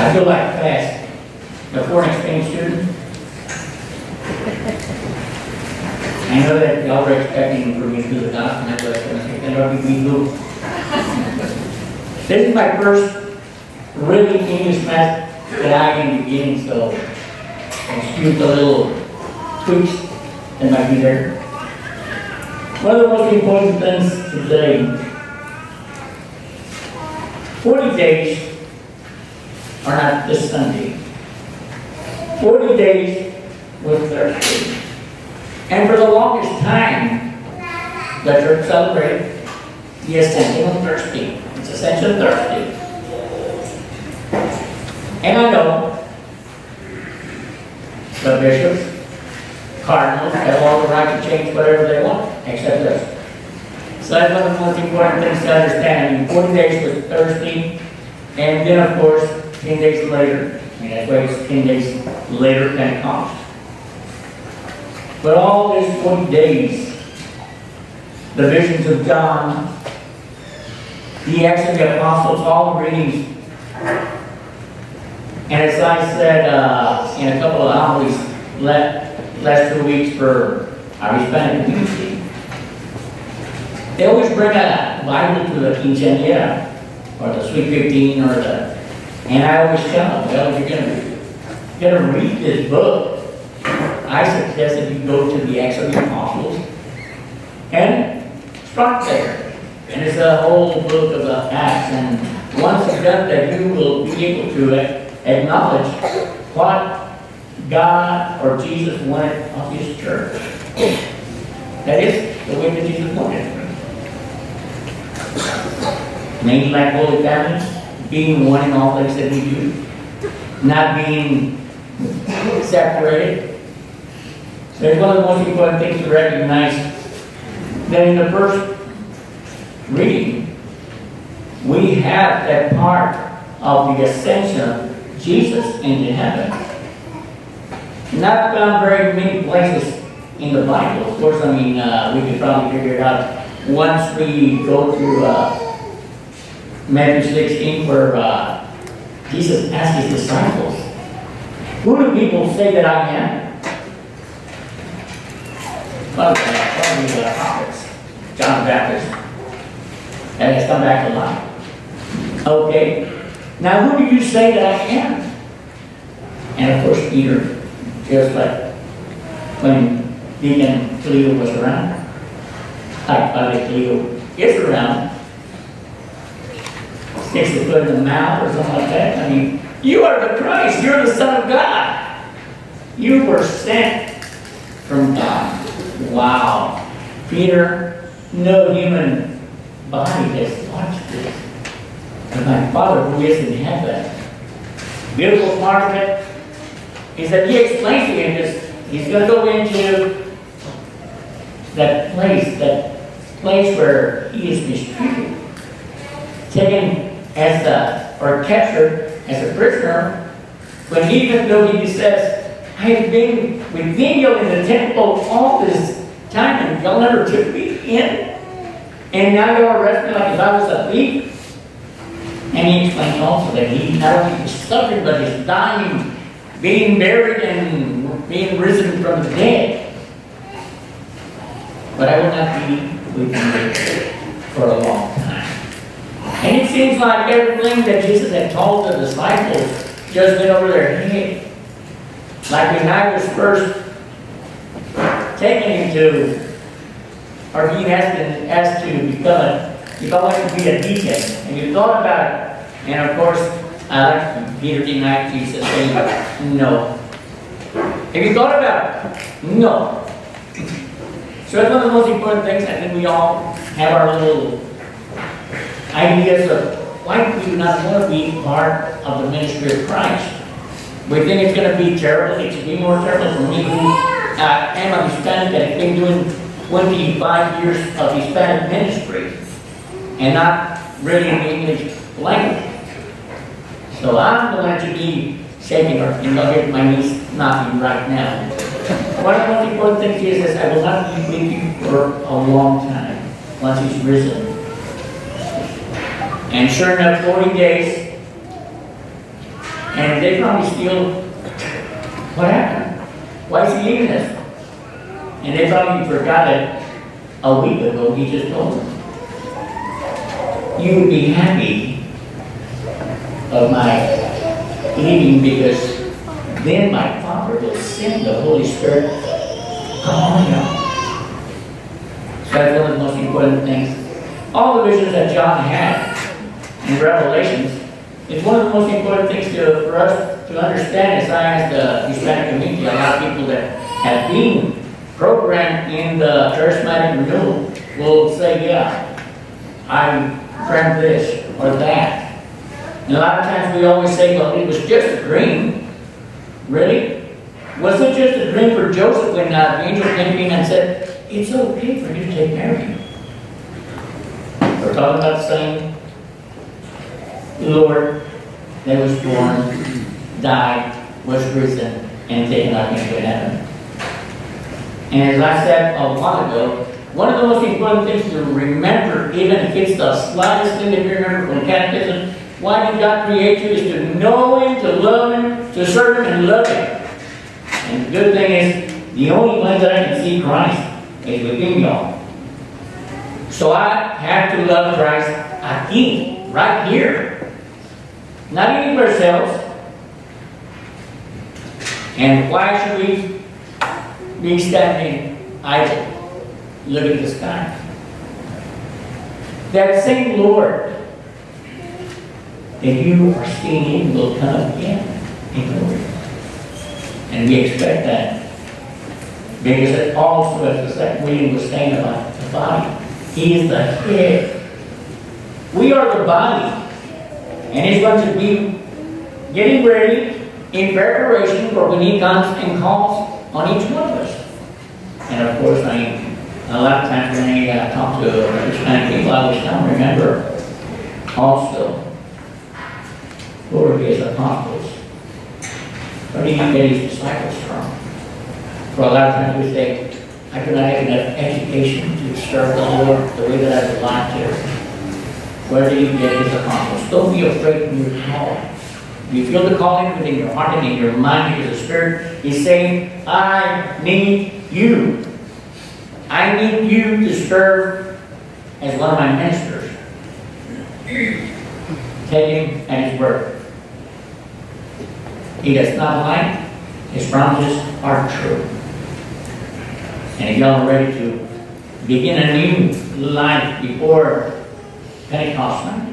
I feel like fast. The foreign exchange student. I know that y'all were expecting for me to do the gospel, but I was going to say, can I be moved? This is my first really English class that I am beginning, so excuse the little tweaks that might be there. One of the most important things today, 40 days are not this Sunday. 40 days was Thursday. And for the longest time, the church celebrated the Ascension on Thursday. It's Ascension Thursday. And I know the bishops, cardinals, have all the right to change whatever they want, except this. So that's one of the most important things to understand. I mean, 40 days was Thursday, and then of course, 10 days later, that's why it's 10 days later Pentecost. But all these 40 days, the visions of John, the Acts of the Apostles, all the readings, and as I said in a couple of homilies last 2 weeks for our Hispanic community, they always bring a Bible to the quinceañera, or the Sweet 15, or the, and I always tell them, well, if you're going to read this book, I suggest that you go to the Acts of the Apostles and start there. And it's a whole book of the Acts, and once you've done that, you will be able to acknowledge what God or Jesus wanted of His church. That is the way that Jesus wanted it. Names like Holy Family, being one in all things that we do, not being separated. So it's one of the most important things to recognize that in the first reading, we have that part of the ascension of Jesus into heaven. Not found very many places in the Bible. Of course, I mean, we could probably figure it out once we go to Matthew 16, where Jesus asked His disciples, "Who do people say that I am?" Probably the prophets, John the Baptist, and has come back to life. Okay, now who do you say that I am? And of course, Peter, just like when Deacon Cleo was around, like Father Cleo is around, sticks the foot in the mouth or something like that. I mean, you are the Christ, you're the Son of God. You were sent from God. Wow. Peter, no human body has watched this. And my Father who is in heaven. Beautiful part of it is that He explains to him this. He's going to go into that place where He is mistreated, taken as or captured as a prisoner, when even though He says, I have been with Daniel in the temple all this time, and y'all never took me in, and now y'all arrest me like if I was a thief. And He explains also that He not only is suffering, but is dying, being buried, and being risen from the dead. But I will not be with you for a long time. And it seems like everything that Jesus had told the disciples just went over their head. Like when I was first taken into, or being asked to become if I wanted to be a deacon, and you thought about it, and of course, Peter denied Jesus, saying, no. Have you thought about it? No. So it's one of the most important things. I think we all have our little ideas of why we do not want to be part of the ministry of Christ. We think it's going to be terrible. It should be more terrible for me who am a Hispanic and have been doing 25 years of Hispanic ministry and not really in the English language. So I'm going to be shaking her, and you'll get my knees knocking right now. One of the most important things is I will not be with you for a long time once He's risen. And sure enough, 40 days And they probably still, what happened? Why is he leaving us? And they probably forgot it a week ago. He just told them. You would be happy of my leaving, because then my Father will send the Holy Spirit. Come on now. So that's one of the most important things. All the visions that John had in Revelations is one of the most important things for us to understand. As I asked the Hispanic community, a lot of people that have been programmed in the charismatic renewal will say, yeah, I dreamt this or that. And a lot of times we always say, well, it was just a dream. Really? Was it just a dream for Joseph when the angel came in and said, it's okay for you to take Mary? We're talking about the same Lord that was born, died, was risen, and taken up into heaven. And as I said a while ago, one of the most important things to remember, even if it's the slightest thing that you remember from catechism, why did God create you, is to know Him, to love Him, to serve Him, and love Him. And the good thing is, the only way that I can see Christ is within y'all. So I have to love Christ aquí, right here. Not anywhere else. And why should we be standing idle, look at the sky? That same Lord that you are seeing Him will come again in glory. And we expect that. Because it also, as the second reading was saying about the body, He is the head. We are the body. And He's going to be getting ready in preparation for when He comes and calls on each one of us. And of course, a lot of times when I talk to Hispanic people, I always tell them, remember also, who are His apostles? Where did He get His disciples from? For a lot of times we say, I could not have enough education to serve the Lord the way that I would like to. Where did He get His apostles? Don't be afraid when you're called. You feel the calling within your heart and in your mind, because the Spirit is saying, I need you. I need you to serve as one of my ministers. Take Him at His word. He does not lie. His promises are true. And if y'all are ready to begin a new life before Pentecost night,